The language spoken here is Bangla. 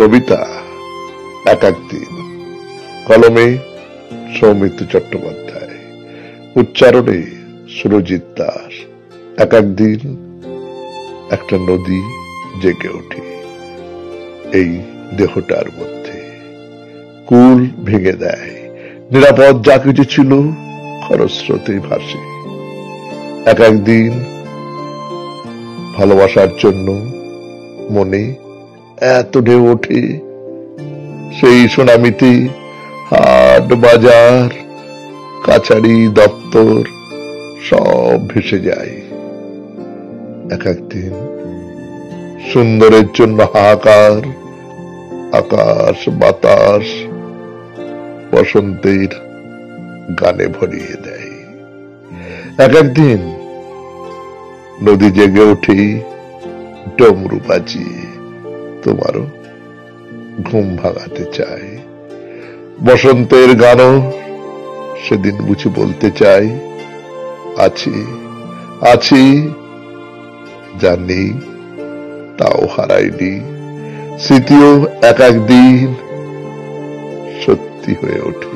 কবিতা এক এক দিন, কলমে সৌমিত্র চট্টোপাধ্যায়, উচ্চারণে সুরজিৎ দাস। এক এক দিন একটা নদী জেগে ওঠে এই দেহটার মধ্যে, কুল ভেঙে দেয়, নিরাপদ যা কিছু ছিল খরস্রোতে ভাসে। এক এক দিন ভালোবাসার জন্য মনে এত ঢেউ ওঠে, সেই সুনামিতে হাট বাজার কাছারি দপ্তর সব ভেসে যায়। এক একদিন সুন্দরের জন্য হাহাকার, আকাশ বাতাস বসন্তের গানে ভরিয়ে দেয়। এক একদিন নদী জেগে ওঠে ডমরু বাজিয়ে, তোমারও ঘুম ভাঙাতে চায়। বসন্তের গানও সেদিন বুঝে বলতে চাই, আছি আছি, যা নেই তাও হারাইনি। স্মৃতিও এক একদিন সত্যি হয়ে ওঠে।